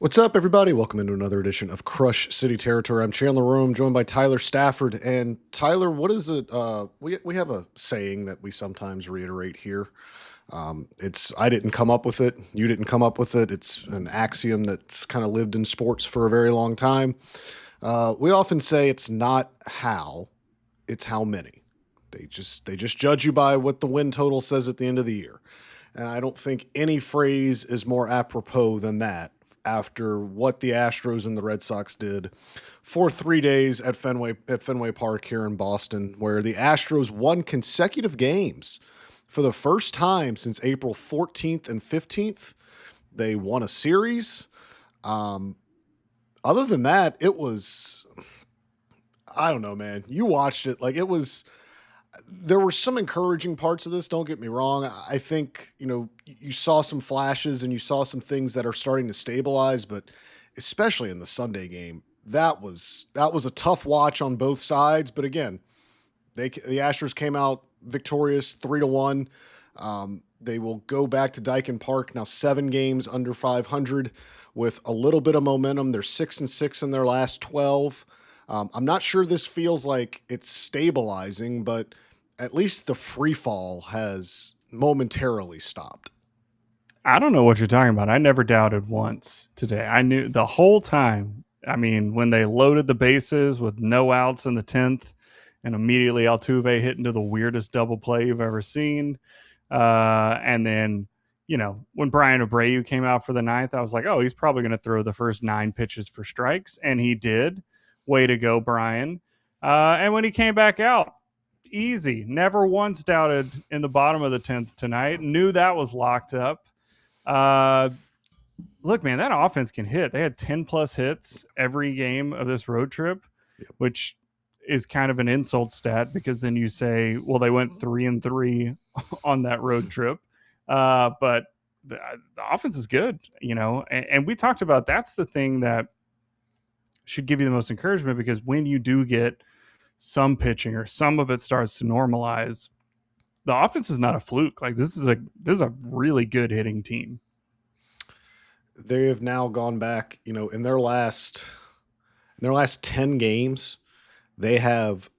What's up, everybody? Welcome into another edition of Crush City Territory. I'm Chandler Rome, joined by Tyler Stafford. And Tyler, what is it? We have a saying that we sometimes reiterate here. It's I didn't come up with it. You didn't come up with it. It's an axiom that's kind of lived in sports for a very long time. We often say it's not how, it's how many. They just judge you by what the win total says at the end of the year. And I don't think any phrase is more apropos than that after what the Astros and the Red Sox did for 3 days at Fenway Park here in Boston, where the Astros won consecutive games for the first time since April 14th and 15th. They won a series. Other than that, it was, I don't know, man. You watched it. There were some encouraging parts of this. Don't get me wrong. I think, you saw some flashes and you saw some things that are starting to stabilize, but especially in the Sunday game, that was a tough watch on both sides. But again, the Astros came out victorious 3-1. They will go back to Dyken Park now 7 games under 500 with a little bit of momentum. They're 6-6 in their last 12. I'm not sure this feels like it's stabilizing, but at least the free fall has momentarily stopped. I don't know what you're talking about. I never doubted once today. I knew the whole time. I mean, when they loaded the bases with no outs in the 10th and immediately Altuve hit into the weirdest double play you've ever seen. And then, when Bryan Abreu came out for the ninth, I was like, oh, he's probably going to throw the first 9 pitches for strikes. And he did. Way to go, Brian. And when he came back out, easy. Never once doubted in the bottom of the 10th tonight. Knew that was locked up. Uh, Look, man, that offense can hit. They had 10 plus hits every game of this road trip, Yep. which is kind of an insult stat because then you say, well, they went 3-3 on that road trip. But the offense is good, and we talked about that's the thing that should give you the most encouragement because when you do get some pitching or some of it starts to normalize, the offense is not a fluke. Like this is a really good hitting team. They have now gone back, in their last 10 games, they have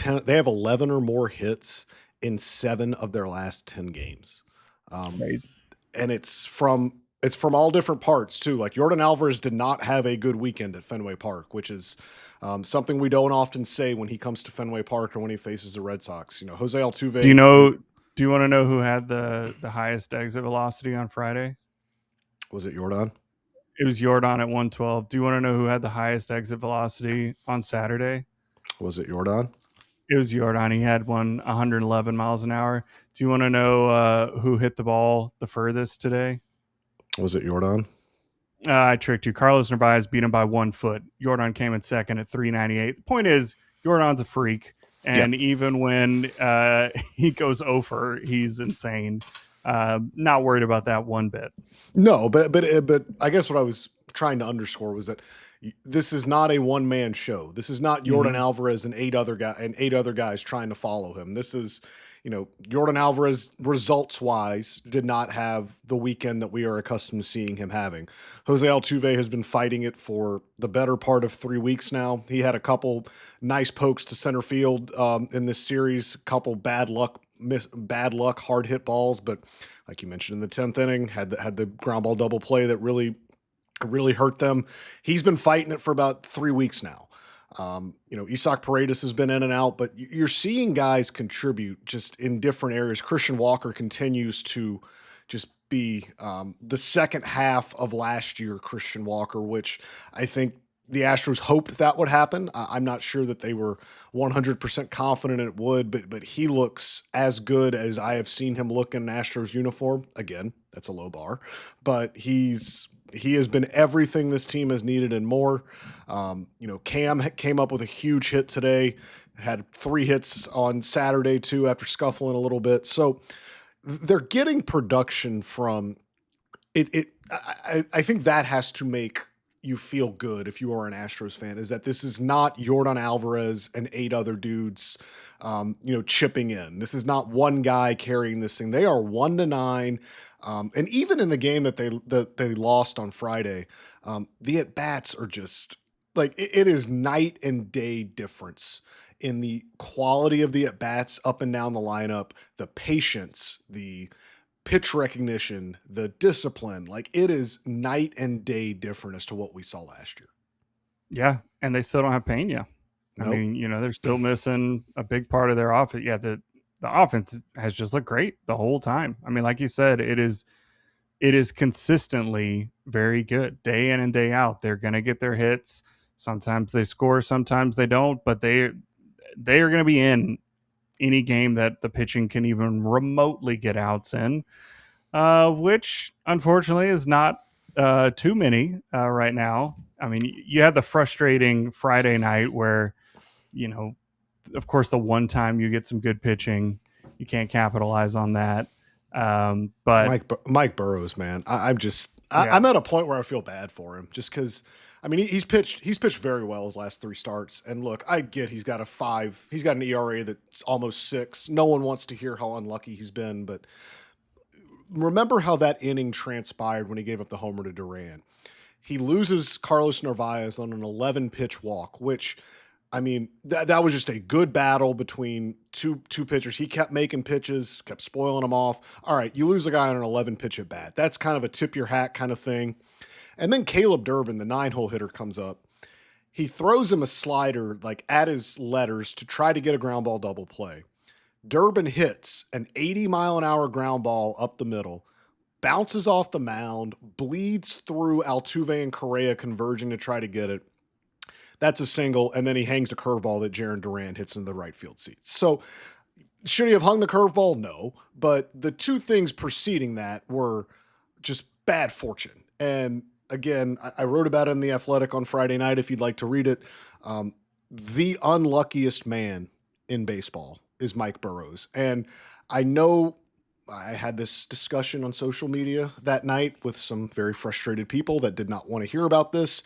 11 or more hits in 7 of their last 10 games. Crazy. And it's from all different parts too. Like Yordan Alvarez did not have a good weekend at Fenway Park, which is something we don't often say when he comes to Fenway Park or when he faces the Red Sox. Jose Altuve. Do you want to know who had the highest exit velocity on Friday? Was it Yordan? It was Yordan at 112. Do you want to know who had the highest exit velocity on Saturday? Was it Yordan? It was Yordan. He had 111 miles an hour. Do you want to know who hit the ball the furthest today? Was it Yordan? I tricked you. Carlos Narvaez beat him by 1 foot. Yordan came in second at 398. The point is, Yordan's a freak. And even when he goes over, he's insane. Not worried about that one bit. No, but I guess what I was trying to underscore was that this is not a one-man show. This is not Yordan Alvarez and 8 other guys trying to follow him. This is, Yordan Alvarez results-wise did not have the weekend that we are accustomed to seeing him having. Jose Altuve has been fighting it for the better part of 3 weeks now. He had a couple nice pokes to center field in this series, a couple bad luck hard hit balls, but like you mentioned in the 10th inning, had the ground ball double play that really hurt them. He's been fighting it for about 3 weeks now. Isaac Paredes has been in and out, but you're seeing guys contribute just in different areas. Christian Walker continues to just be the second half of last year Christian Walker, which I think the Astros hoped that would happen. I'm not sure that they were 100% confident it would, but he looks as good as I have seen him look in an Astros uniform. Again, that's a low bar, but he has been everything this team has needed and more. Cam came up with a huge hit today, had 3 hits on Saturday too after scuffling a little bit. So they're getting production from it. I think that has to make you feel good if you are an Astros fan is that this is not Yordan Alvarez and 8 other dudes, chipping in. This is not one guy carrying this thing. They are 1-9. And even in the game that they lost on Friday, the at bats are just like it is night and day difference in the quality of the at bats up and down the lineup, the patience, the pitch recognition, the discipline. Like it is night and day different as to what we saw last year. Yeah, and they still don't have Pena. I Nope. mean, they're still missing a big part of their offense. Yeah, the offense has just looked great the whole time. I mean, like you said, it is consistently very good day in and day out. They're going to get their hits. Sometimes they score, sometimes they don't, but they are going to be in any game that the pitching can even remotely get outs in, which unfortunately is not too many right now. I mean, you had the frustrating Friday night where, you know, of course, the one time you get some good pitching, you can't capitalize on that. But Mike Burrows, man, I'm just yeah, I'm at a point where I feel bad for him just because. I mean, he's pitched very well his last 3 starts. And look, I get he's got an ERA that's almost 6. No one wants to hear how unlucky he's been, but remember how that inning transpired when he gave up the homer to Duran. He loses Carlos Narvaez on an 11 pitch walk, which I mean, that was just a good battle between two pitchers. He kept making pitches, kept spoiling them off. All right, you lose a guy on an 11 pitch at bat. That's kind of a tip your hat kind of thing. And then Caleb Durbin, the 9-hole hitter, comes up. He throws him a slider like at his letters to try to get a ground ball double play. Durbin hits an 80-mile-an-hour ground ball up the middle, bounces off the mound, bleeds through Altuve and Correa converging to try to get it. That's a single, and then he hangs a curveball that Jarren Duran hits into the right field seats. So should he have hung the curveball? No. But the two things preceding that were just bad fortune. And again, I wrote about it in The Athletic on Friday night if you'd like to read it. The unluckiest man in baseball is Mike Burrows. And I know I had this discussion on social media that night with some very frustrated people that did not want to hear about this.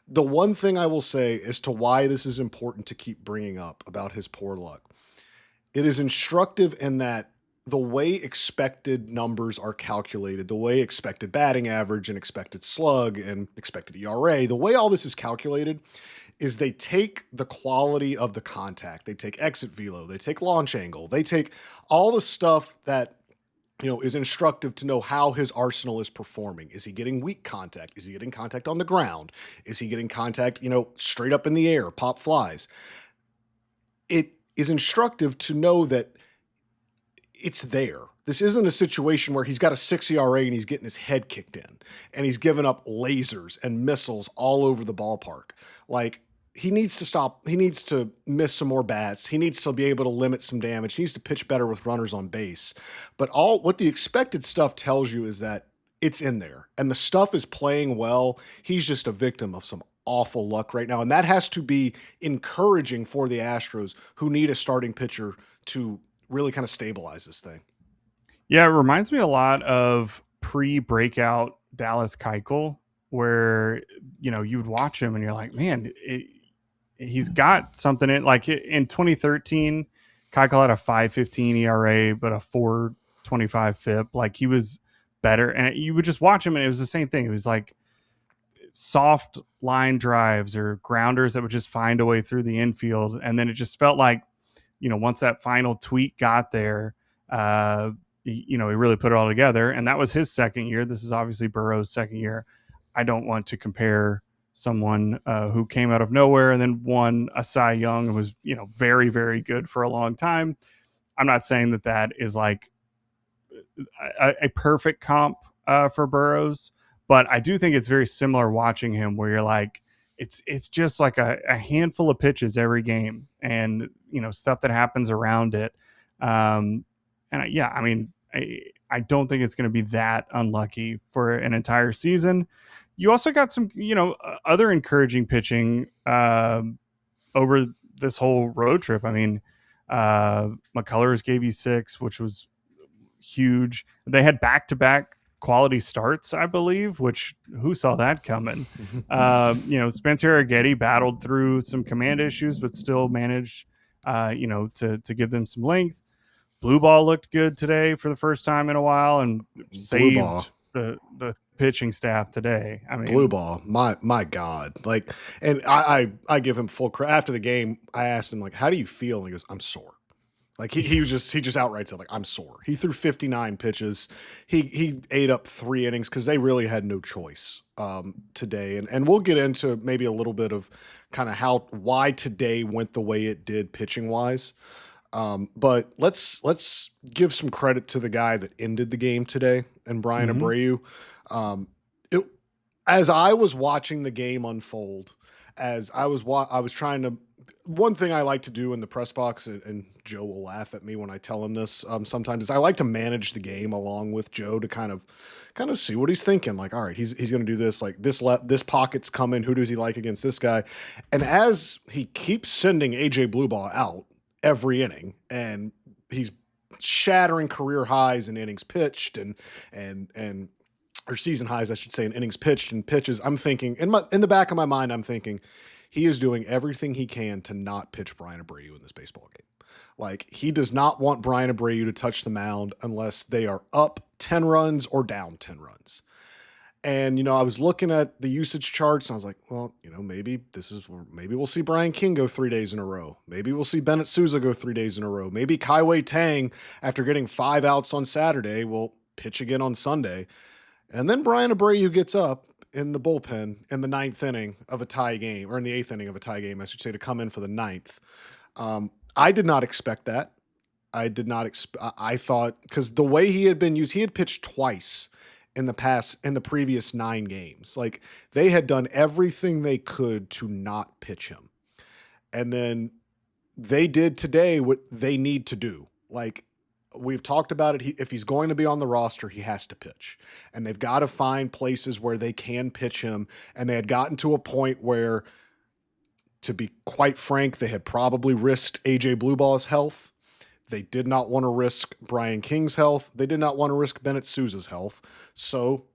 The one thing I will say as to why this is important to keep bringing up about his poor luck, it is instructive in that the way expected numbers are calculated, the way expected batting average and expected slug and expected ERA, the way all this is calculated is they take the quality of the contact. They take exit velo, they take launch angle, they take all the stuff that is instructive to know how his arsenal is performing. Is he getting weak contact? Is he getting contact on the ground? Is he getting contact, straight up in the air, pop flies? It is instructive to know that it's there. This isn't a situation where he's got a 6 ERA and he's getting his head kicked in and he's giving up lasers and missiles all over the ballpark. Like, he needs to stop. He needs to miss some more bats. He needs to be able to limit some damage. He needs to pitch better with runners on base. But what the expected stuff tells you is that it's in there and the stuff is playing well. He's just a victim of some awful luck right now. And that has to be encouraging for the Astros, who need a starting pitcher to really kind of stabilize this thing. yeah, it reminds me a lot of pre-breakout Dallas Keuchel, where you would watch him and you're like, man, he's got something in 2013. Keuchel had a 5.15 ERA, but a 4.25 FIP. Like, he was better, and you would just watch him, and it was the same thing. It was like soft line drives or grounders that would just find a way through the infield, and then it just felt like, once that final tweak got there, he really put it all together, and that was his second year. This is obviously Burrow's second year. I don't want to compare someone who came out of nowhere and then won a Cy Young and was, very, very good for a long time. I'm not saying that is like a perfect comp for Burrows, but I do think it's very similar watching him, where you're like, it's just like a handful of pitches every game, and stuff that happens around it. I don't think it's going to be that unlucky for an entire season. You also got some, other encouraging pitching over this whole road trip. I mean, McCullers gave you 6, which was huge. They had back-to-back quality starts, I believe, which who saw that coming? Spencer Arrighetti battled through some command issues, but still managed, to give them some length. Blue ball looked good today for the first time in a while and Blue ball. saved the pitching staff today. I Blue mean, ball, my God! Like, and I give him full credit. After the game, I asked him like, "How do you feel?" And he goes, "I'm sore." Like he just outright said like, "I'm sore." He threw 59 pitches. He ate up 3 innings because they really had no choice today. And we'll get into maybe a little bit of kind of why today went the way it did pitching wise. But let's give some credit to the guy that ended the game today, and Bryan mhm. Abreu. It as I was watching the game unfold, as I was trying to. One thing I like to do in the press box, and Joe will laugh at me when I tell him this. Sometimes is I like to manage the game along with Joe to kind of see what he's thinking. Like, all right, he's going to do this. Like this pocket's coming. Who does he like against this guy? And as he keeps sending AJ Blueball out every inning, and he's shattering career highs in innings pitched and or season highs, I should say, in innings pitched and pitches. I'm thinking in the back of my mind, I'm thinking he is doing everything he can to not pitch Bryan Abreu in this baseball game. Like he does not want Bryan Abreu to touch the mound unless they are up 10 runs or down 10 runs. And, I was looking at the usage charts and I was like, well, maybe we'll see Brian King go 3 days in a row. Maybe we'll see Bennett Sousa go 3 days in a row. Maybe Kaiwei Tang, after getting 5 outs on Saturday, will pitch again on Sunday. And then Bryan Abreu gets up in the bullpen in the ninth inning of a tie game, or in the eighth inning of a tie game, I should say, to come in for the ninth. I did not expect that. I thought, because the way he had been used, he had pitched twice in the previous 9 games. Like they had done everything they could to not pitch him. And then they did today what they need to do. Like we've talked about it. If he's going to be on the roster, he has to pitch, and they've got to find places where they can pitch him. And they had gotten to a point where, to be quite frank, they had probably risked AJ Blueball's health. They did not want to risk Brian King's health. They did not want to risk Bennett Sousa's health. So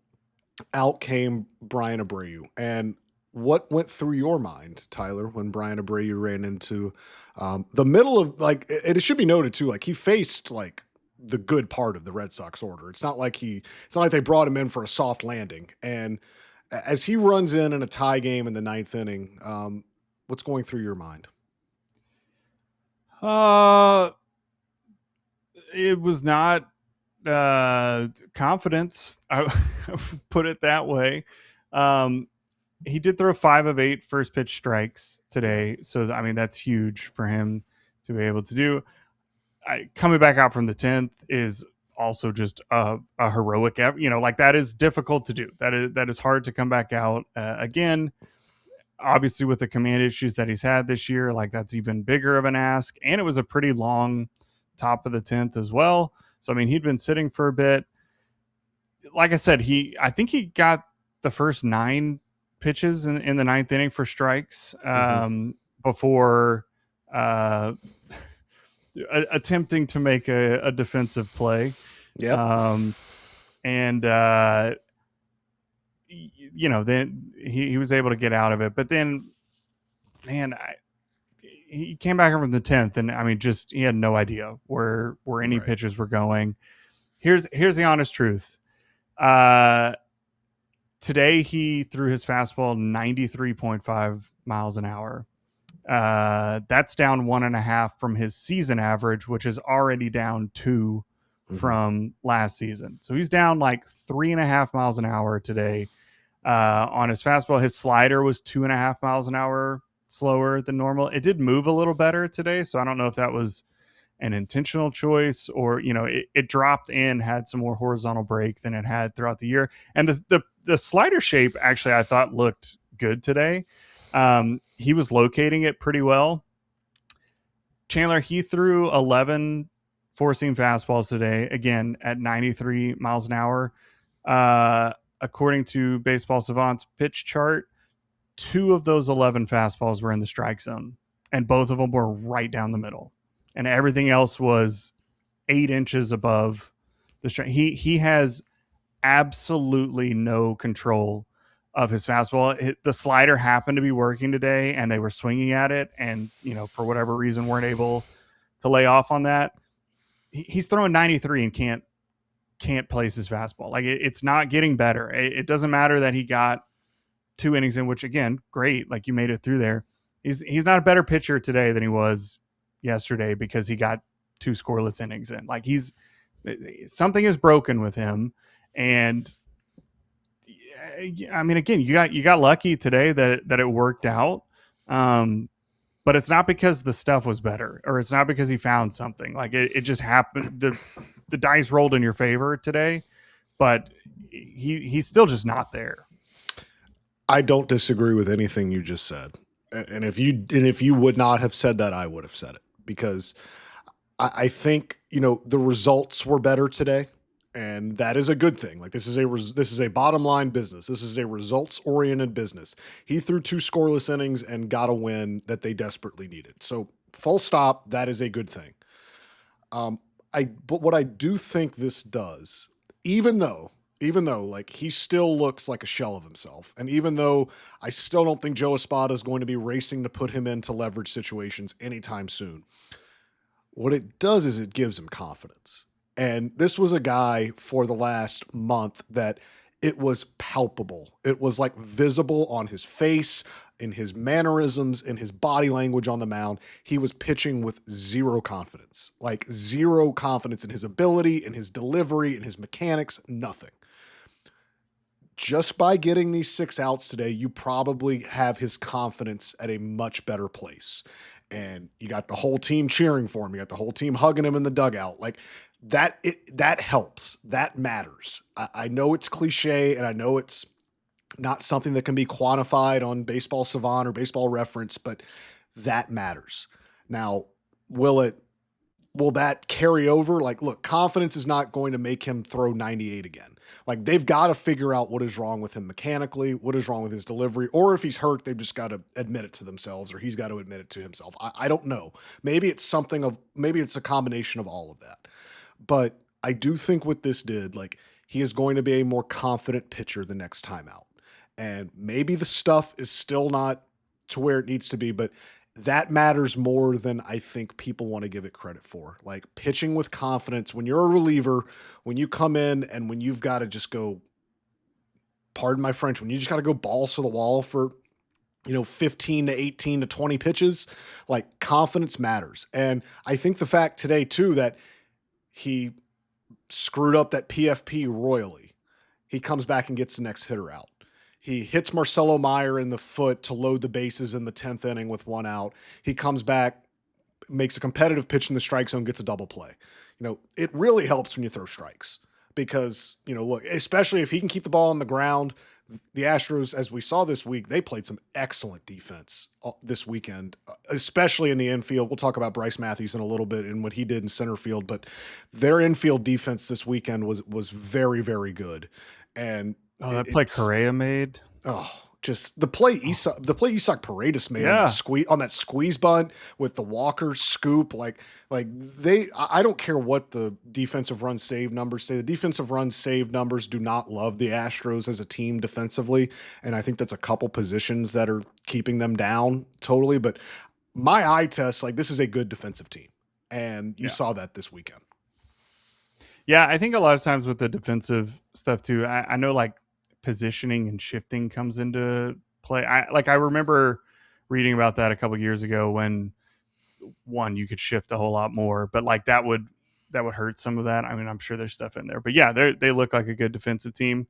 out came Bryan Abreu. And what went through your mind, Tyler, when Bryan Abreu ran into the middle of, like, it should be noted too, like he faced like the good part of the Red Sox order. It's not like they brought him in for a soft landing. And as he runs in a tie game in the ninth inning, what's going through your mind? It was not confidence. I would put it that way. He did throw 5 of 8 first pitch strikes today. So, I mean, that's huge for him to be able to do. Coming back out from the 10th is also just a heroic, like that is difficult to do. That is hard to come back out again. Obviously, with the command issues that he's had this year, like that's even bigger of an ask. And it was a pretty long top of the 10th as well. So, I mean, he'd been sitting for a bit. Like I said, I think he got the first 9 pitches in the ninth inning for strikes before attempting to make a defensive play. Yeah. Then he was able to get out of it. But then, man, he came back from the 10th, and I mean, just he had no idea where any pitches were going. Here's the honest truth. Today he threw his fastball 93.5 miles an hour. That's down 1.5 from his season average, which is already down 2 from last season. So he's down like 3.5 miles an hour today on his fastball. His slider was 2.5 miles an hour slower than normal. It did move a little better today, so I don't know if that was an intentional choice or it dropped in, had some more horizontal break than it had throughout the year. And the slider shape actually I thought looked good today. He was locating it pretty well. Chandler, he threw 11 four-seam fastballs today, again at 93 miles an hour. According to Baseball Savant's pitch chart, 2 of those 11 fastballs were in the strike zone, and both of them were right down the middle. And everything else was 8 inches above the strike. He has absolutely no control of his fastball. The slider happened to be working today, and they were swinging at it, and for whatever reason weren't able to lay off on that. He's throwing 93 and can't place his fastball. Like it's not getting better. It doesn't matter that he got 2 innings in, which again, great. Like you made it through there. He's not a better pitcher today than he was yesterday because he got 2 scoreless innings in. Like something is broken with him. And I mean, again, you got lucky today that it worked out. But it's not because the stuff was better, or it's not because he found something. Like it just happened. The dice rolled in your favor today, but he's still just not there. I don't disagree with anything you just said. And if you would not have said that, I would have said it, because I think, the results were better today, and that is a good thing. Like this is a bottom line business. This is a results oriented business. He threw 2 scoreless innings and got a win that they desperately needed. So full stop. That is a good thing. But what I do think this does, even though like he still looks like a shell of himself, and even though I still don't think Joe Espada is going to be racing to put him into leverage situations anytime soon, what it does is it gives him confidence. And this was a guy for the last month that it was palpable. It was like visible on his face, in his mannerisms, in his body language on the mound. He was pitching with zero confidence, like zero confidence in his ability, in his delivery, in his mechanics, nothing. Just by getting these 6 outs today, you probably have his confidence at a much better place. And you got the whole team cheering for him. You got the whole team hugging him in the dugout. Like that helps. That matters. I know it's cliche, and I know it's not something that can be quantified on Baseball Savant or Baseball Reference, but that matters. Now, will that carry over? Like, look, confidence is not going to make him throw 98 again. Like, they've got to figure out what is wrong with him mechanically, what is wrong with his delivery, or if he's hurt, they've just got to admit it to themselves, or he's got to admit it to himself. I don't know. Maybe it's a combination of all of that. But I do think what this did, like, he is going to be a more confident pitcher the next time out. And maybe the stuff is still not to where it needs to be, but that matters more than I think people want to give it credit for. Like pitching with confidence, when you're a reliever, when you come in and when you've got to just go, pardon my French, when you just got to go balls to the wall for, 15 to 18 to 20 pitches, like confidence matters. And I think the fact today too, that he screwed up that PFP royally, he comes back and gets the next hitter out. He hits Marcelo Meyer in the foot to load the bases in the 10th inning with 1 out. He comes back, makes a competitive pitch in the strike zone, gets a double play. It really helps when you throw strikes because, look, especially if he can keep the ball on the ground. The Astros, as we saw this week, they played some excellent defense this weekend, especially in the infield. We'll talk about Brice Matthews in a little bit and what he did in center field, but their infield defense this weekend was very, very good. And that play Correa made. Just the play Isak Paredes made on that squeeze bunt with the Walker scoop. I don't care what the defensive run save numbers say. The defensive run save numbers do not love the Astros as a team defensively. And I think that's a couple positions that are keeping them down totally. But my eye test, this is a good defensive team. And you saw that this weekend. Yeah, I think a lot of times with the defensive stuff too, I know positioning and shifting comes into play. I remember reading about that a couple years ago when you could shift a whole lot more, but that would hurt some of that. I mean, I'm sure there's stuff in there, but yeah, they look like a good defensive team.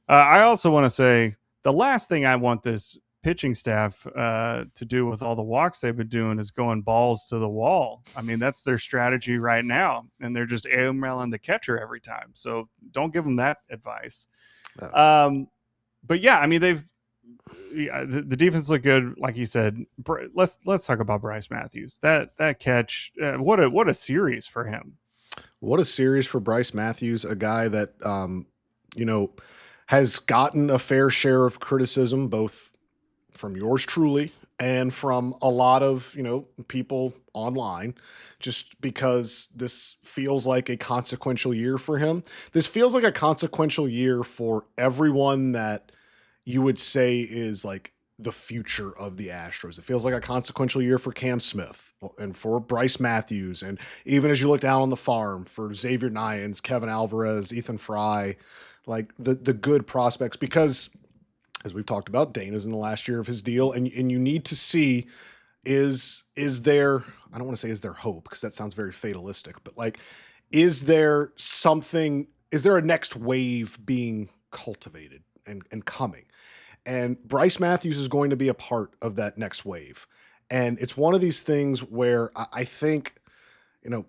I also want to say the last thing I want this pitching staff to do with all the walks they've been doing is going balls to the wall. I mean, that's their strategy right now, and they're just emailing the catcher every time. So don't give them that advice. But yeah, I mean, the defense looked good, like you said. Let's talk about Bryce Matthews. That catch, what a series for him. What a series for Bryce Matthews, a guy that has gotten a fair share of criticism, both from yours truly and from a lot of, people online, just because this feels like a consequential year for him. This feels like a consequential year for everyone that you would say is like the future of the Astros. It feels like a consequential year for Cam Smith and for Brice Matthews. And even as you look down on the farm for Xavier Nyans, Kevin Alvarez, Ethan Fry, like the good prospects, because as we've talked about, Dana's in the last year of his deal, and you need to see, is there, I don't want to say is there hope, because that sounds very fatalistic, but like, is there something, is there a next wave being cultivated and coming? And Brice Matthews is going to be a part of that next wave. And it's one of these things where I think, you know,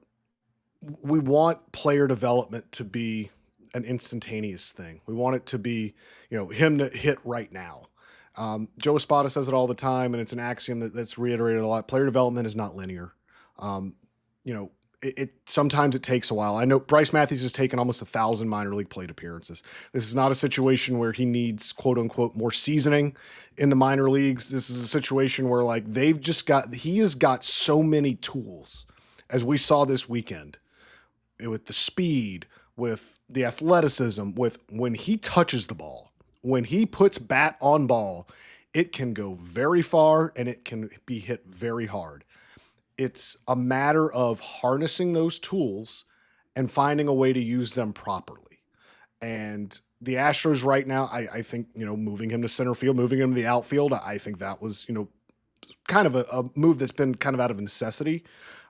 we want player development to be an instantaneous thing. We want it to be, him to hit right now. Joe Espada says it all the time, and it's an axiom that's reiterated a lot. Player development is not linear. Um, sometimes it takes a while. I know Brice Matthews has taken almost 1,000 minor league plate appearances. This is not a situation where he needs quote unquote more seasoning in the minor leagues. This is a situation where like he has got so many tools, as we saw this weekend, with the speed, with the athleticism, with when he touches the ball, when he puts bat on ball, it can go very far and it can be hit very hard. It's a matter of harnessing those tools and finding a way to use them properly. And the Astros right now, I think, moving him to center field, moving him to the outfield, I think that was, kind of a move that's been kind of out of necessity,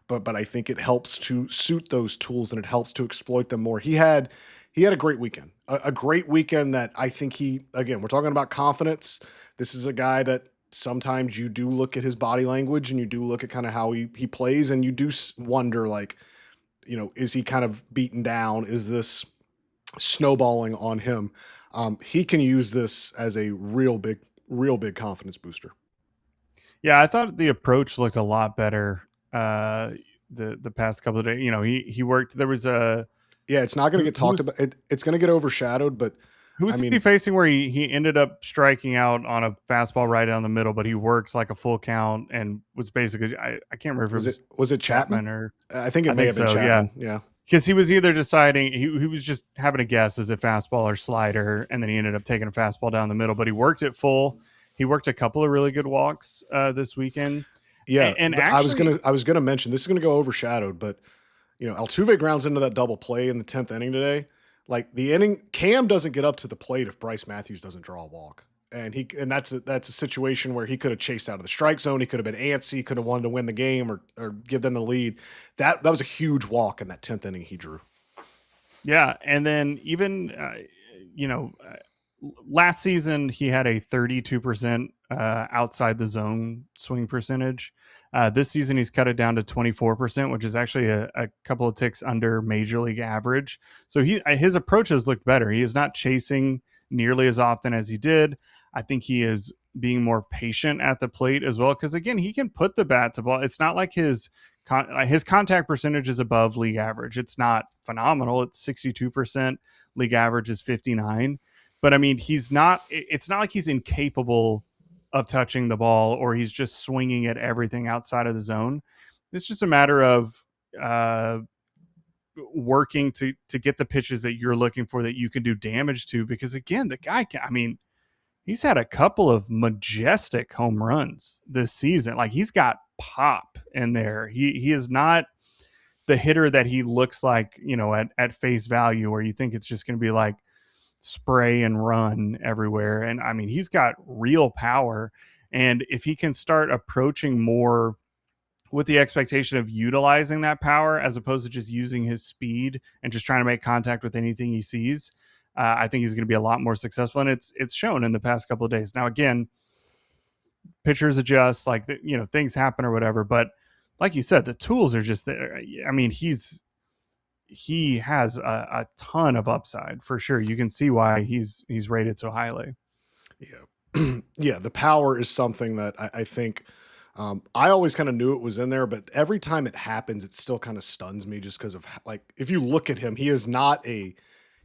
but I think it helps to suit those tools and it helps to exploit them more. He had a great weekend, a great weekend that I think again, we're talking about confidence. This is a guy that sometimes you do look at his body language and you do look at kind of how he plays, and you do wonder, like, is he kind of beaten down? Is this snowballing on him? He can use this as a real big confidence booster. Yeah, I thought the approach looked a lot better the past couple of days. He worked. There was a it's not going to get talked about. It's going to get overshadowed, but who was he facing where he ended up striking out on a fastball right down the middle, but he worked like a full count and was basically, I can't remember if was it Chapman or I think it may have been so, Chapman. Yeah. Because he was either deciding, he was just having a guess as a fastball or slider, and then he ended up taking a fastball down the middle, but he worked it full. He worked a couple of really good walks this weekend. Yeah, and actually, I was gonna mention, this is gonna go overshadowed, but Altuve grounds into that double play in the 10th inning today. Like, the inning, Cam doesn't get up to the plate if Brice Matthews doesn't draw a walk, and that's a situation where he could have chased out of the strike zone. He could have been antsy, could have wanted to win the game or give them the lead. That was a huge walk in that 10th inning he drew. Yeah, and then even last season he had a 32% outside the zone swing percentage. This season he's cut it down to 24%, which is actually a couple of ticks under major league average. So his approach has looked better. He is not chasing nearly as often as he did. I think he is being more patient at the plate as well, because again, he can put the bat to ball. It's not like his contact percentage is above league average. It's not phenomenal. It's 62%. League average is 59. But I mean, it's not like he's incapable of touching the ball or he's just swinging at everything outside of the zone. It's just a matter of working to get the pitches that you're looking for that you can do damage to, because again, the guy he's had a couple of majestic home runs this season. Like, he's got pop in there. He is not the hitter that he looks like, at face value, where you think it's just going to be like spray and run everywhere. And I mean, he's got real power. And if he can start approaching more with the expectation of utilizing that power as opposed to just using his speed and just trying to make contact with anything he sees, I think he's going to be a lot more successful. And it's shown in the past couple of days. Now, again, pitchers adjust, like, things happen or whatever. But like you said, the tools are just there. I mean, he has a ton of upside for sure. You can see why he's rated so highly. Yeah. Yeah. The power is something that I think, I always kind of knew it was in there, but every time it happens, it still kind of stuns me just because of, like, if you look at him, he is not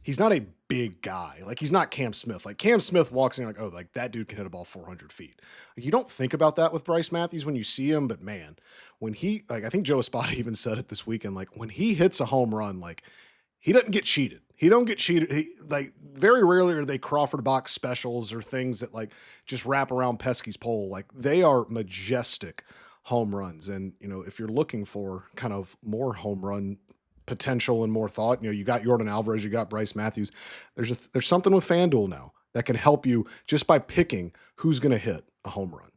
he's not a big guy. Like, he's not Cam Smith. Like, Cam Smith walks in, you're like, oh, like that dude can hit a ball 400 feet. Like, you don't think about that with Brice Matthews when you see him, but man, when he, like, I think Joe Espada even said it this weekend, like, when he hits a home run, like, he doesn't get cheated. He don't get cheated. He, like, very rarely are they Crawford box specials or things that like just wrap around Pesky's pole. Like, they are majestic home runs. And, you know, if you're looking for kind of more home run potential and more thought, you know, you got Yordan Alvarez, you got Brice Matthews. There's something with FanDuel now that can help you just by picking who's going to hit a home run.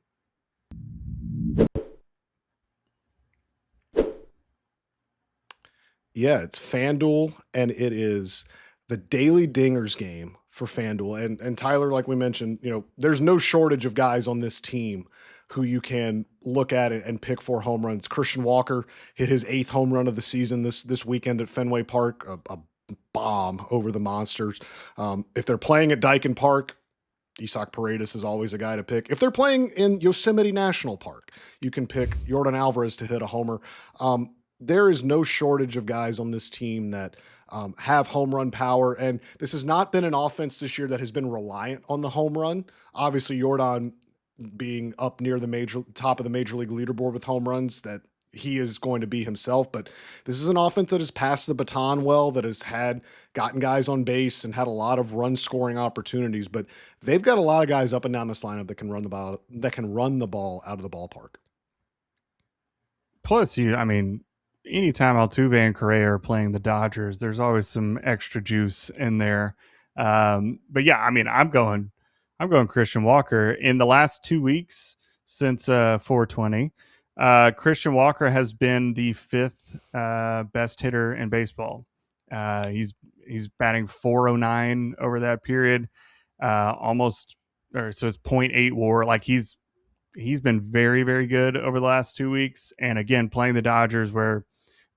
Yeah, it's FanDuel, and it is the Daily Dingers game for FanDuel. And Tyler, like we mentioned, you know, there's no shortage of guys on this team who you can look at and pick for home runs. Christian Walker hit his 8th home run of the season this weekend at Fenway Park, a bomb over the Monsters. If they're playing at Dyken Park, Isaac Paredes is always a guy to pick. If they're playing in Yosemite National Park, you can pick Yordan Alvarez to hit a homer. There is no shortage of guys on this team that have home run power. And this has not been an offense this year that has been reliant on the home run. Obviously, Yordan being up near the top of the major league leaderboard with home runs, that he is going to be himself. But this is an offense that has passed the baton well, that has gotten guys on base and had a lot of run scoring opportunities. But they've got a lot of guys up and down this lineup that can run the ball out of the ballpark. Plus, anytime Altuve and Correa are playing the Dodgers, there's always some extra juice in there. But yeah, I'm going Christian Walker. In the last 2 weeks since 420, Christian Walker has been the 5th best hitter in baseball. He's batting .409 over that period, so it's .8 WAR. Like, he's been very, very good over the last 2 weeks. And again, playing the Dodgers, where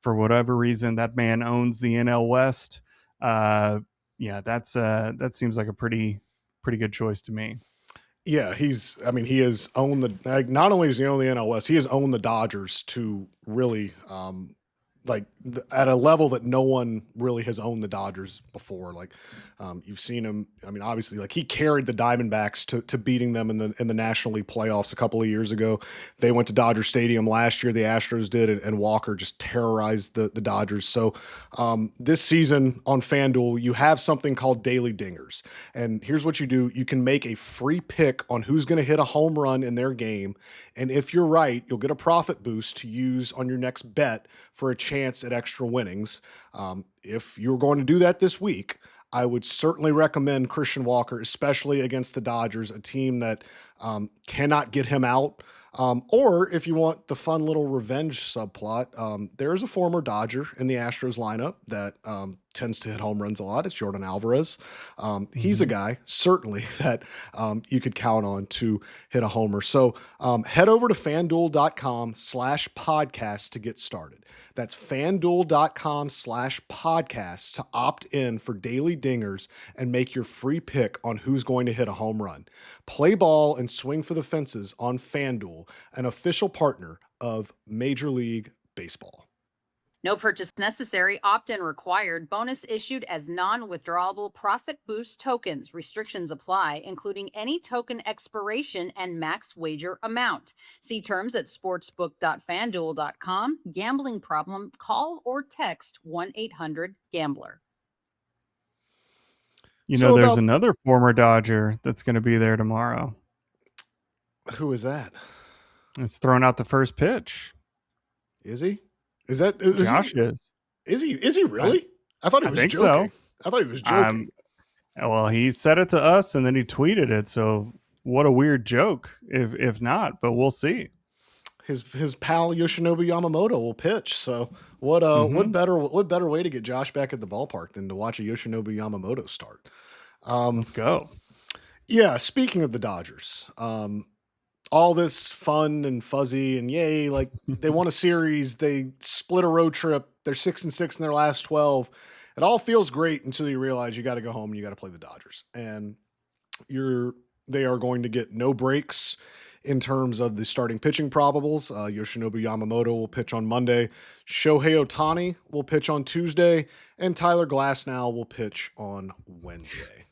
for whatever reason that man owns the NL West. That seems like a pretty good choice to me. Yeah, he has owned not only is he owned the NL West, he has owned the Dodgers to really at a level that no one really has owned the Dodgers before. Like, you've seen him. Obviously, like, he carried the Diamondbacks to beating them in the National League playoffs a couple of years ago. They went to Dodger Stadium last year. The Astros did, and Walker just terrorized the Dodgers. So this season on FanDuel, you have something called Daily Dingers. And here's what you do. You can make a free pick on who's going to hit a home run in their game. And if you're right, you'll get a profit boost to use on your next bet for a chance at extra winnings. If you're going to do that this week, I would certainly recommend Christian Walker, especially against the Dodgers, a team that cannot get him out. Or if you want the fun little revenge subplot, there's a former Dodger in the Astros lineup that tends to hit home runs a lot. It's Yordan Alvarez. He's a guy, certainly, that you could count on to hit a homer. So head over to FanDuel.com/podcast to get started. That's FanDuel.com/podcast to opt in for Daily Dingers and make your free pick on who's going to hit a home run. Play ball and swing for the fences on FanDuel, an official partner of Major League Baseball. No purchase necessary. Opt-in required. Bonus issued as non-withdrawable profit boost tokens. Restrictions apply, including any token expiration and max wager amount. See terms at sportsbook.fanduel.com. Gambling problem? Call or text 1-800-GAMBLER. There's another former Dodger that's going to be there tomorrow. Who is that? It's throwing out the first pitch. Is he? Josh is. Is he really? I thought he was joking. So. I thought he was joking. Well, he said it to us and then he tweeted it. So what a weird joke if not, but we'll see. His pal Yoshinobu Yamamoto will pitch. So what better way to get Josh back at the ballpark than to watch a Yoshinobu Yamamoto start? Let's go. Yeah, speaking of the Dodgers, all this fun and fuzzy and yay, like they won a series, they split a road trip, they're 6-6 in their last 12. It all feels great until you realize you got to go home and you got to play the Dodgers. And they are going to get no breaks in terms of the starting pitching probables. Yoshinobu Yamamoto will pitch on Monday. Shohei Ohtani will pitch on Tuesday. And Tyler Glasnow will pitch on Wednesday.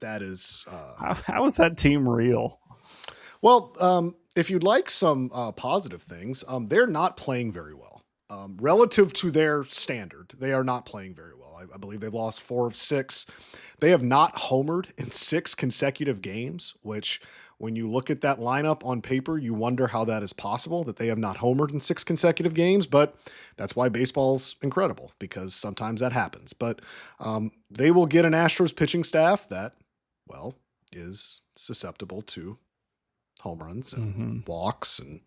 That is... How is that team real? Well, if you'd like some positive things, they're not playing very well. Relative to their standard, they are not playing very well. I believe they've lost 4 of 6. They have not homered in 6 consecutive games, which when you look at that lineup on paper, you wonder how that is possible, that they have not homered in 6 consecutive games. But that's why baseball's incredible, because sometimes that happens. But they will get an Astros pitching staff that, well, is susceptible to home runs and walks and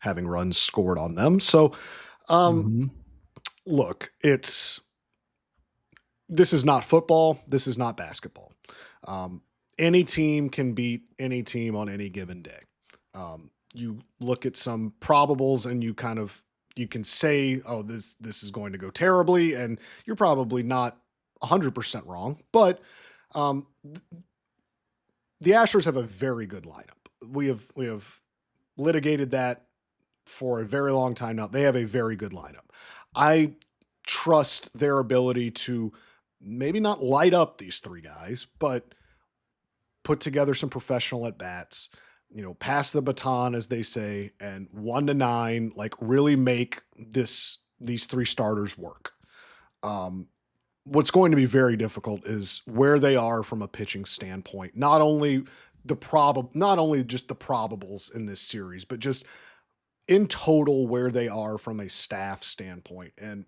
having runs scored on them. So, look, this is not football. This is not basketball. Any team can beat any team on any given day. You look at some probables and you can say, oh, this is going to go terribly. And you're probably not 100% wrong, but the Astros have a very good lineup. We have litigated that for a very long time now. They have a very good lineup. I trust their ability to maybe not light up these 3 guys, but put together some professional at bats, pass the baton, as they say, and 1 to 9, like really make these 3 starters work. What's going to be very difficult is where they are from a pitching standpoint. Not only just the probables in this series, but just in total where they are from a staff standpoint. And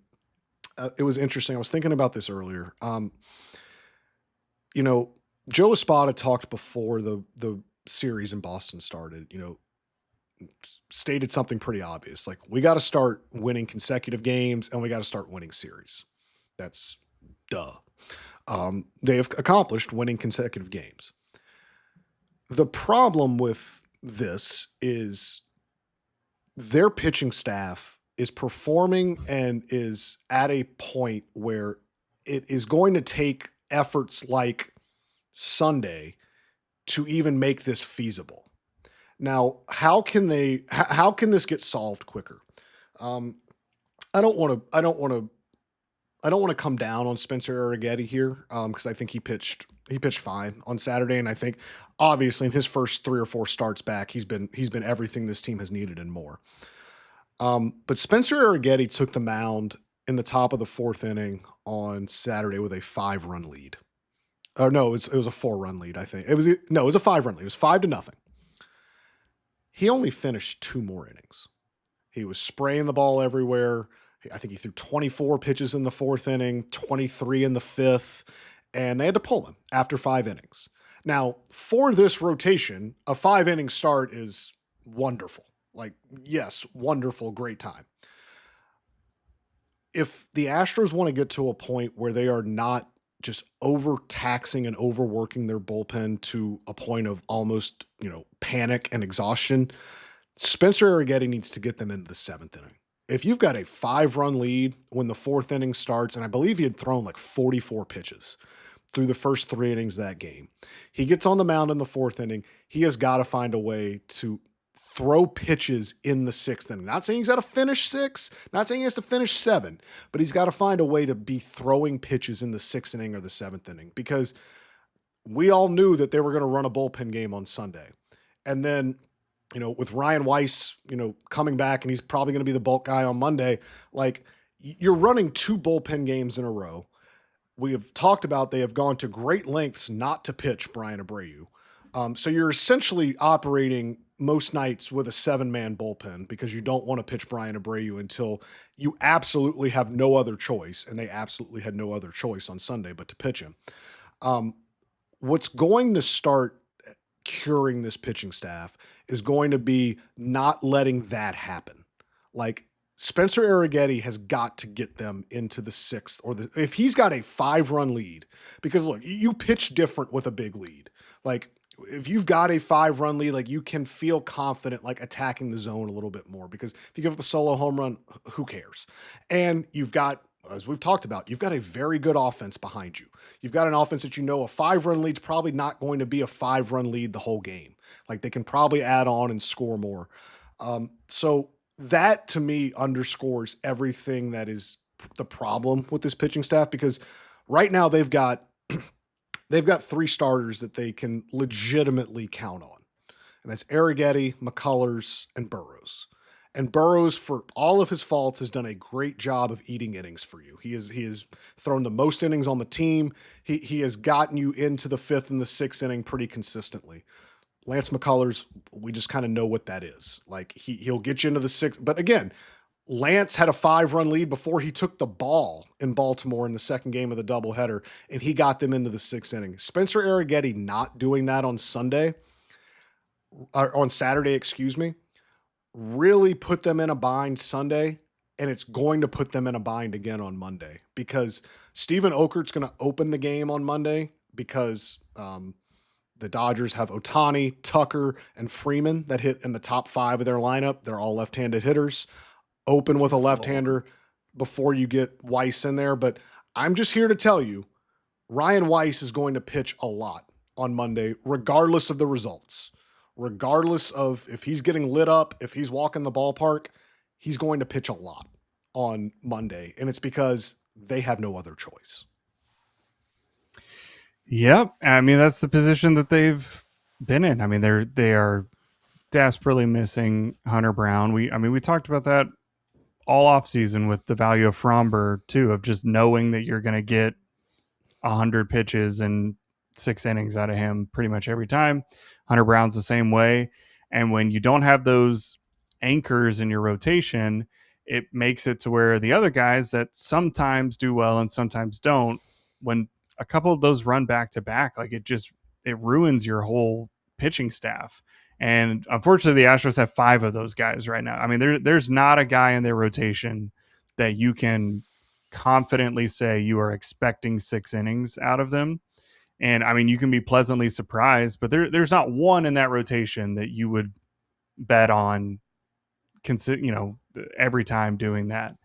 it was interesting. I was thinking about this earlier. Joe Espada talked before the series in Boston started, stated something pretty obvious. Like, we got to start winning consecutive games and we got to start winning series. That's duh. They have accomplished winning consecutive games. The problem with this is their pitching staff is performing and is at a point where it is going to take efforts like Sunday to even make this feasible. Now, how can this get solved quicker? I don't want to come down on Spencer Arrighetti here, because I think he pitched fine on Saturday, and I think obviously in his first 3 or 4 starts back, he's been everything this team has needed and more. But Spencer Arrighetti took the mound in the top of the 4th inning on Saturday with a 5-run lead. Or no, it was a 4-run lead, I think. It was a 5-run lead. It was 5-0. He only finished 2 more innings. He was spraying the ball everywhere. I think he threw 24 pitches in the 4th inning, 23 in the 5th, and they had to pull him after 5 innings. Now, for this rotation, a 5-inning start is wonderful. Like, yes, wonderful, great time. If the Astros want to get to a point where they are not just overtaxing and overworking their bullpen to a point of almost, panic and exhaustion, Spencer Arrighetti needs to get them into the 7th inning. If you've got a 5-run lead when the 4th inning starts, and I believe he had thrown like 44 pitches through the first 3 innings of that game, he gets on the mound in the 4th inning. He has got to find a way to throw pitches in the 6th inning. Not saying he's got to finish 6, not saying he has to finish 7, but he's got to find a way to be throwing pitches in the 6th inning or the 7th inning, because we all knew that they were going to run a bullpen game on Sunday. And then, with Ryan Weiss, coming back, and he's probably going to be the bulk guy on Monday, like, you're running 2 bullpen games in a row. We have talked about they have gone to great lengths not to pitch Bryan Abreu. So you're essentially operating most nights with a 7-man bullpen because you don't want to pitch Bryan Abreu until you absolutely have no other choice, and they absolutely had no other choice on Sunday but to pitch him. What's going to start curing this pitching staff is going to be not letting that happen. Like, Spencer Arrighetti has got to get them into the 6th, or if he's got a 5-run lead, because look, you pitch different with a big lead. Like, if you've got a 5-run lead, like, you can feel confident, like, attacking the zone a little bit more, because if you give up a solo home run, who cares? And you've got, as we've talked about, you've got a very good offense behind you. You've got an offense that a 5-run lead's probably not going to be a 5-run lead the whole game. Like they can probably add on and score more. So that to me underscores everything that is the problem with this pitching staff, because right now they've got three starters that they can legitimately count on. And that's Arrighetti, McCullers, and Burrows. And Burrows, for all of his faults, has done a great job of eating innings for you. He has thrown the most innings on the team. He has gotten you into the fifth and the sixth inning pretty consistently. Lance McCullers, we just kind of know what that is. Like he'll get you into the sixth. But again, Lance had a 5-run lead before he took the ball in Baltimore in the second game of the doubleheader, and he got them into the sixth inning. Spencer Arrighetti not doing that on Saturday, really put them in a bind Sunday, and it's going to put them in a bind again on Monday, because Steven Okert's going to open the game on Monday because the Dodgers have Ohtani, Tucker, and Freeman that hit in the top 5 of their lineup. They're all left-handed hitters. Open with a left-hander before you get Weiss in there. But I'm just here to tell you, Ryan Weiss is going to pitch a lot on Monday, regardless of the results. Regardless of if he's getting lit up, if he's walking the ballpark, he's going to pitch a lot on Monday. And it's because they have no other choice. Yep. I mean, that's the position that they've been in. I mean, they are desperately missing Hunter Brown. We talked about that all off season with the value of Fromber too, of just knowing that you're going to get 100 pitches and 6 innings out of him pretty much every time. Hunter Brown's the same way. And when you don't have those anchors in your rotation, it makes it to where the other guys that sometimes do well and sometimes don't, when a couple of those run back to back, like it ruins your whole pitching staff. And unfortunately, the Astros have 5 of those guys right now. I mean, there's not a guy in their rotation that you can confidently say you are expecting 6 innings out of them. And I mean, you can be pleasantly surprised, but there's not one in that rotation that you would bet on, every time doing that.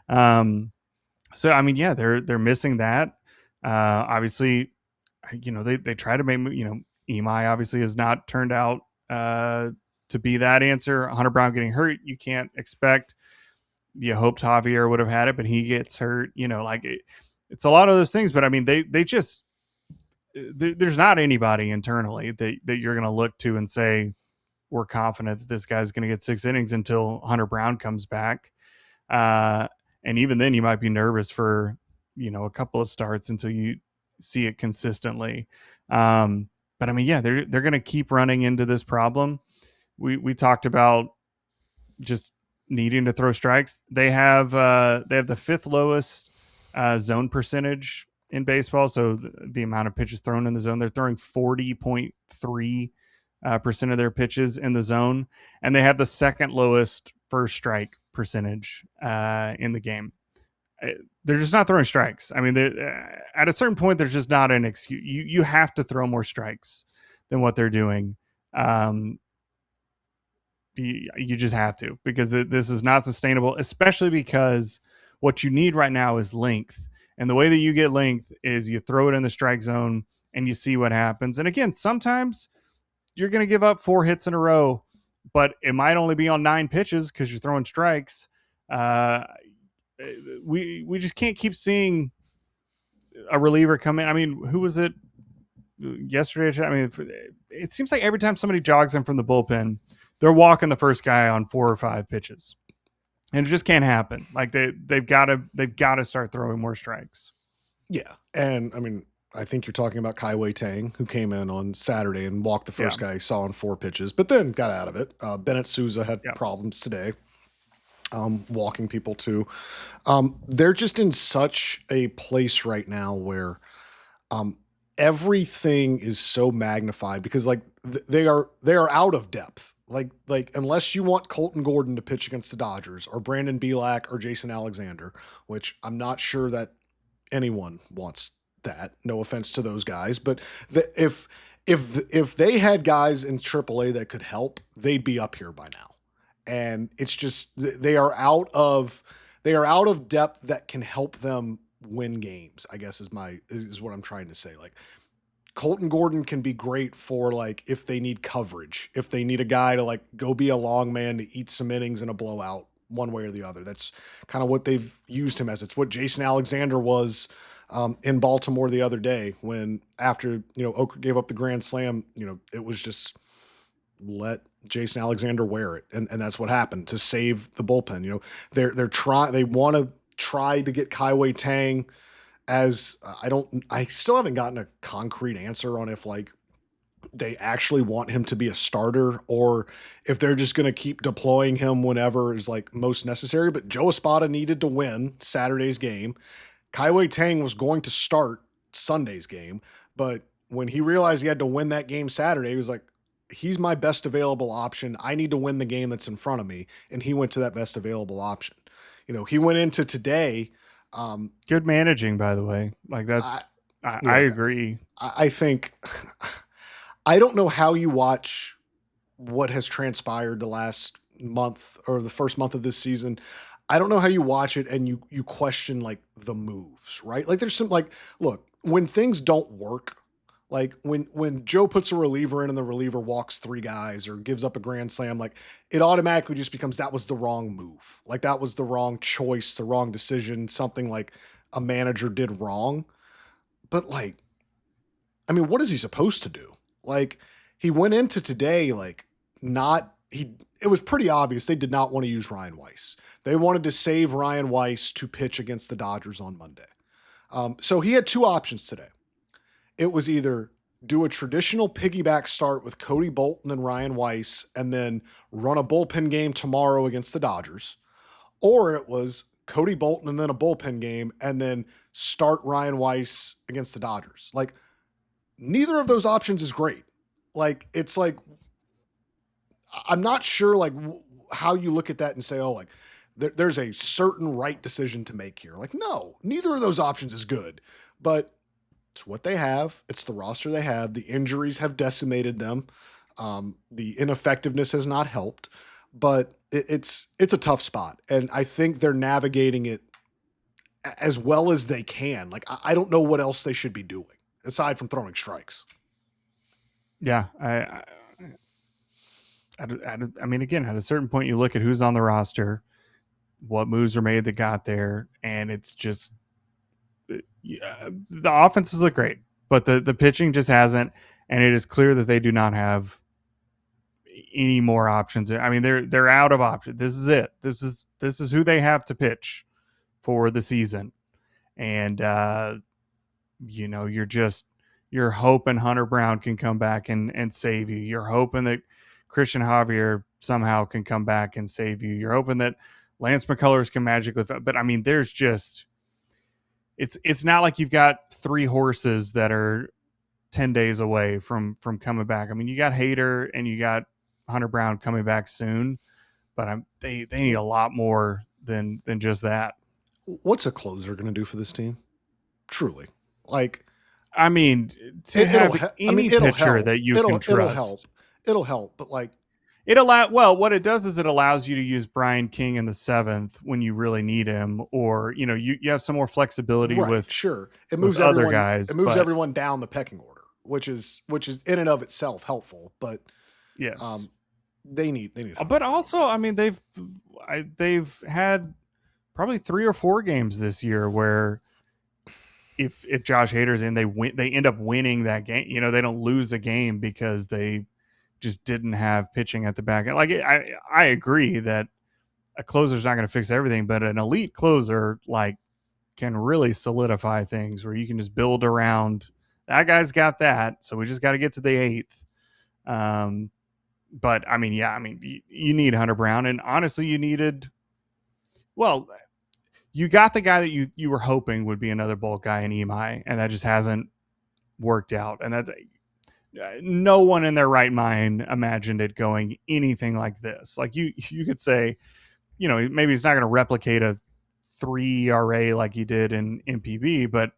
So I mean, yeah, they're missing that. Obviously, they try to make, Imai obviously has not turned out to be that answer. Hunter Brown getting hurt, you can't expect. You hoped Javier would have had it, but he gets hurt. It's a lot of those things. But I mean, they just there's not anybody internally that you're going to look to and say we're confident that this guy's going to get 6 innings until Hunter Brown comes back. And even then, you might be nervous for a couple of starts until you see it consistently. But I mean, yeah, they're going to keep running into this problem. We talked about just needing to throw strikes. They have the 5th lowest zone percentage in baseball. So the amount of pitches thrown in the zone, they're throwing 40.3% of their pitches in the zone, and they have the 2nd lowest first strike percentage in the game. They're just not throwing strikes. I mean, at a certain point, there's just not an excuse. You have to throw more strikes than what they're doing. You just have to, because this is not sustainable, especially because what you need right now is length. And the way that you get length is you throw it in the strike zone and you see what happens. And again, sometimes you're going to give up 4 hits in a row, but it might only be on 9 pitches because you're throwing strikes. We just can't keep seeing a reliever come in. I mean, who was it yesterday? I mean, it seems like every time somebody jogs in from the bullpen, they're walking the first guy on 4 or 5 pitches, and it just can't happen. Like they've got to start throwing more strikes. Yeah, and I mean, I think you're talking about Kai Tang, who came in on Saturday and walked the first guy he saw on 4 pitches, but then got out of it. Bennett Sousa had problems today, walking people too. They're just in such a place right now where everything is so magnified, because like they are out of depth. Like unless you want Colton Gordon to pitch against the Dodgers, or Brandon Bielak, or Jason Alexander, which I'm not sure that anyone wants that. No offense to those guys, but if they had guys in AAA that could help, they'd be up here by now. And it's just they are out of depth that can help them win games, I guess is what I'm trying to say. Like Colton Gordon can be great for like if they need coverage, if they need a guy to like go be a long man to eat some innings in a blowout one way or the other. That's kind of what they've used him as. It's what Jason Alexander was in Baltimore the other day when after, Oker gave up the grand slam, it was just let Jason Alexander wear it. And that's what happened to save the bullpen. They want to try to get Kaiwei Tang as I still haven't gotten a concrete answer on if like they actually want him to be a starter or if they're just going to keep deploying him whenever is like most necessary. But Joe Espada needed to win Saturday's game. Kaiwei Tang was going to start Sunday's game, but when he realized he had to win that game Saturday, he was like, he's my best available option. I need to win the game that's in front of me. And he went to that best available option. He went into today. Good managing, by the way. Like I agree. I think I don't know how you watch what has transpired the last month or the first month of this season. I don't know how you watch it and you question like the moves, right? Like there's some like, look, when things don't work, like when Joe puts a reliever in and the reliever walks 3 guys or gives up a grand slam, like it automatically just becomes that was the wrong move. Like that was the wrong choice, the wrong decision, something like a manager did wrong. But like, I mean, what is he supposed to do? Like he went into today, like it was pretty obvious they did not want to use Ryan Weiss. They wanted to save Ryan Weiss to pitch against the Dodgers on Monday. So he had 2 options today. It was either do a traditional piggyback start with Cody Bolton and Ryan Weiss and then run a bullpen game tomorrow against the Dodgers, or it was Cody Bolton and then a bullpen game and then start Ryan Weiss against the Dodgers. Like neither of those options is great. Like it's like I'm not sure like how you look at that and say, oh, like there's a certain right decision to make here. Like, no, neither of those options is good, but it's what they have. It's the roster they have. The injuries have decimated them. The ineffectiveness has not helped, but it's a tough spot. And I think they're navigating it as well as they can. Like, I don't know what else they should be doing aside from throwing strikes. Yeah. I mean, again, at a certain point, you look at who's on the roster, what moves are made that got there, and it's just, the offenses look great, but the pitching just hasn't, and it is clear that they do not have any more options. I mean, they're out of options. This is it. This is who they have to pitch for the season, and you're hoping Hunter Brown can come back and save you. You're hoping that Christian Javier somehow can come back and save you. You're hoping that Lance McCullers can magically, but I mean, there's just. It's not like you've got 3 horses that are 10 days away from coming back. I mean, you got Hader and you got Hunter Brown coming back soon, but they need a lot more than just that. What's a closer going to do for this team? Truly, like, I mean, to have any pitcher that you can trust, it'll help, but like. What it does is it allows you to use Brian King in the 7th when you really need him, or you have some more flexibility with sure. It moves other guys. It moves everyone down the pecking order, which is in and of itself helpful. But yes, they need. But also, I mean, they've had probably 3 or 4 games this year where if Josh Hader's in, they end up winning that game. They don't lose a game because they just didn't have pitching at the back. Like I agree that a closer's not going to fix everything, but an elite closer like can really solidify things where you can just build around that guy's got that. So we just got to get to the 8th. But I mean, you need Hunter Brown, and honestly, you got the guy that you were hoping would be another bulk guy in Imai, and that just hasn't worked out. And that no one in their right mind imagined it going anything like this. Like you could say, maybe he's not going to replicate a 3 ERA like he did in MPB, but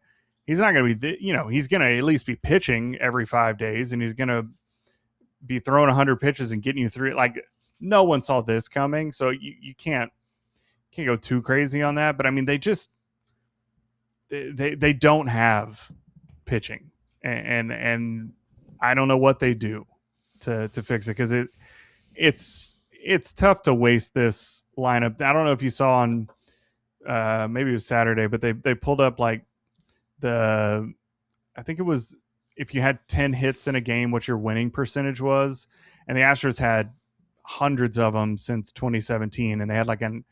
he's not going to be, he's going to at least be pitching every 5 days, and he's going to be throwing 100 pitches and getting you through it. Like no one saw this coming. So you can't go too crazy on that. But I mean, they don't have pitching. and I don't know what they do to fix it, because it's tough to waste this lineup. I don't know if you saw on maybe it was Saturday, but they pulled up like I think it was, if you had 10 hits in a game, what your winning percentage was. And the Astros had hundreds of them since 2017, and they had like an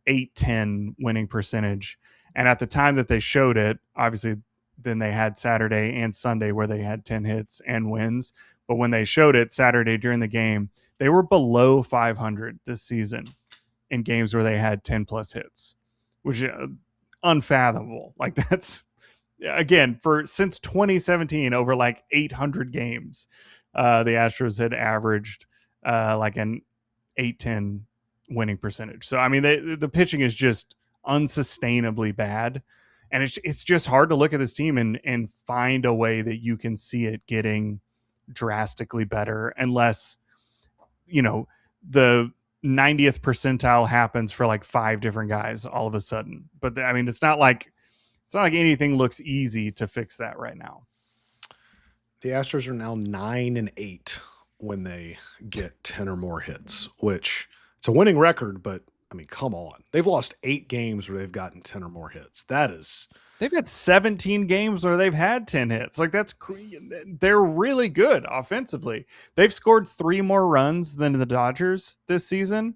8-10 winning percentage. And at the time that they showed it, obviously then they had Saturday and Sunday where they had 10 hits and wins. But when they showed it Saturday during the game, they were below 500 this season in games where they had 10 plus hits, which is unfathomable. Like, that's, again, for since 2017, over like 800 games, the Astros had averaged like an 8-10 winning percentage. So I mean, the pitching is just unsustainably bad, and it's just hard to look at this team and find a way that you can see it getting drastically better, unless, you know, the 90th percentile happens for like 5 different guys all of a sudden. But I mean, it's not like anything looks easy to fix that right now. The Astros are now 9-8 when they get 10 or more hits, which it's a winning record, but I mean, come on. They've lost 8 games where they've gotten 10 or more hits. They've got 17 games where they've had 10 hits. Like, they're really good offensively. They've scored 3 more runs than the Dodgers this season.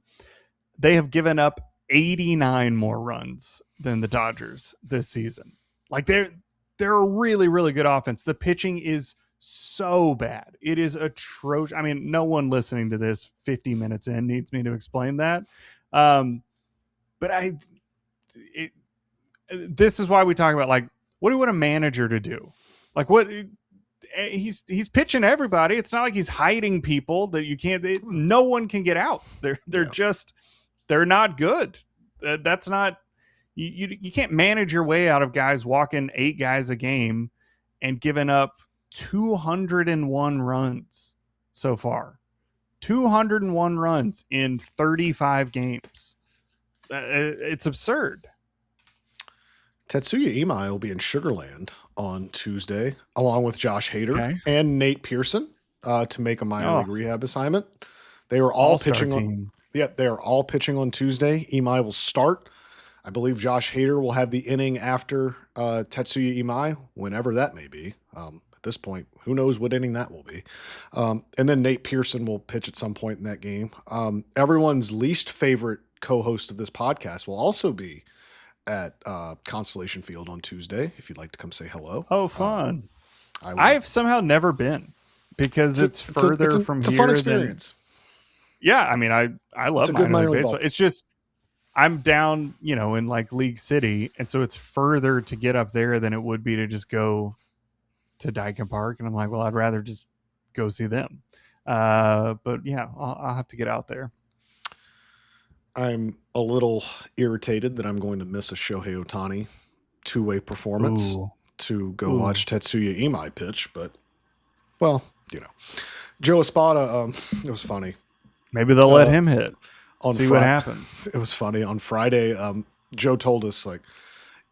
They have given up 89 more runs than the Dodgers this season. Like, they're a really, really good offense. The pitching is so bad. It is atrocious. I mean, no one listening to this 50 minutes in needs me to explain that. But this is why we talk about, like, what do you want a manager to do? Like, what he's pitching everybody. It's not like he's hiding people that you can't. No one can get outs. They're not good. That's not, you can't manage your way out of guys walking 8 guys a game and giving up 201 runs so far. 201 runs in 35 games. It's absurd. Tetsuya Imai will be in Sugarland on Tuesday, along with Josh Hader and Nate Pearson to make a minor league rehab assignment. They were all pitching on. Yeah, they are all pitching on Tuesday. Imai will start. I believe Josh Hader will have the inning after Tetsuya Imai, whenever that may be. At this point, who knows what inning that will be. And then Nate Pearson will pitch at some point in that game. Everyone's least favorite co-host of this podcast will also be at Constellation Field on Tuesday, if you'd like to come say hello. Oh, fun. I've somehow never been, because it's further from here. It's a fun experience. Yeah, I mean, I love minor league baseball. It's just, I'm down, in like League City, and so it's further to get up there than it would be to just go to Dyken Park, and I'm like, well, I'd rather just go see them. But yeah, I'll have to get out there. I'm a little irritated that I'm going to miss a Shohei Ohtani 2-way performance to go watch Tetsuya Imai pitch, but, well, Joe Espada, it was funny. Maybe they'll let him hit. See what happens. It was funny. On Friday, Joe told us, like,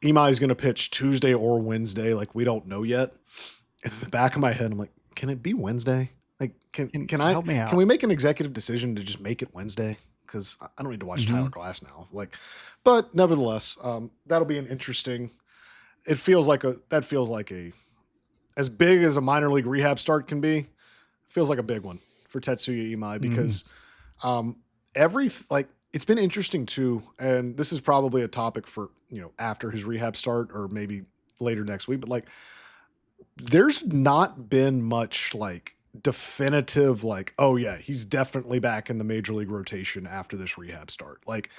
Imai is going to pitch Tuesday or Wednesday. Like, we don't know yet. In the back of my head, I'm like, can it be Wednesday? Like, can I help me out? Can we make an executive decision to just make it Wednesday? Because I don't need to watch Tyler Glass now. Like, but nevertheless, that'll be an interesting. That feels like a as big as a minor league rehab start can be. Feels like a big one for Tetsuya Imai, because it's been interesting too, and this is probably a topic for after his rehab start or maybe later next week. But like, there's not been much like definitive, like, oh yeah, he's definitely back in the major league rotation after this rehab start. Like,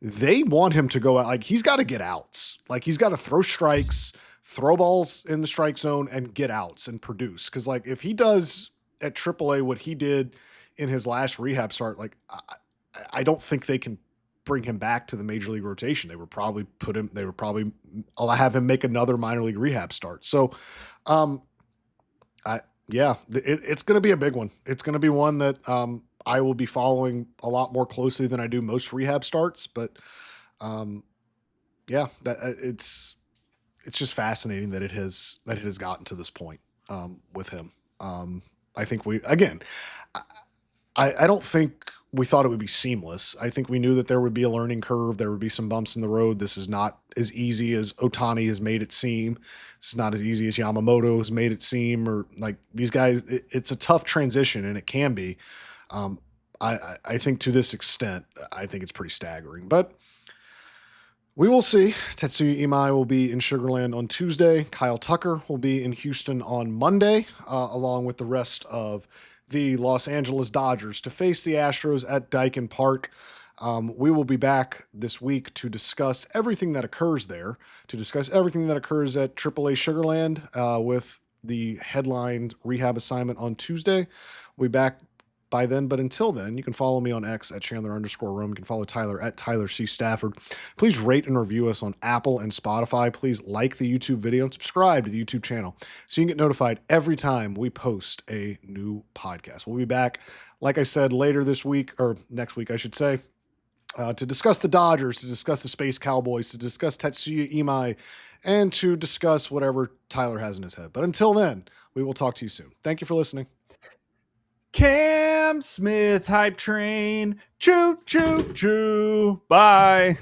they want him to go out. Like, he's got to get outs. Like, he's got to throw strikes, throw balls in the strike zone, and get outs and produce. Because like, if he does at AAA what he did in his last rehab start, like, I don't think they can bring him back to the major league rotation. They would probably have him make another minor league rehab start. So, it's going to be a big one. It's going to be one that I will be following a lot more closely than I do most rehab starts. But it's just fascinating that it has gotten to this point. with him. I think I don't think we thought it would be seamless. I think we knew that there would be a learning curve. There would be some bumps in the road. This is not as easy as Ohtani has made it seem. It's not as easy as Yamamoto has made it seem, or like these guys. It's a tough transition, and it can be. I think to this extent, I think it's pretty staggering, but we will see. Tetsuya Imai will be in Sugarland on Tuesday. Kyle Tucker will be in Houston on Monday, along with the rest of the Los Angeles Dodgers to face the Astros at Dyken Park. We will be back this week to discuss everything that occurs there, to discuss everything that occurs at AAA Sugarland with the headlined rehab assignment on Tuesday. We'll be back by then, but until then, you can follow me on X at Chandler_Rome. You can follow Tyler at Tyler C. Stafford. Please rate and review us on Apple and Spotify. Please like the YouTube video and subscribe to the YouTube channel so you can get notified every time we post a new podcast. We'll be back, like I said, later this week, or next week, I should say, to discuss the Dodgers, to discuss the Space Cowboys, to discuss Tetsuya Imai, and to discuss whatever Tyler has in his head. But until then, we will talk to you soon. Thank you for listening. Cam Smith hype train. Choo, choo, choo. Bye.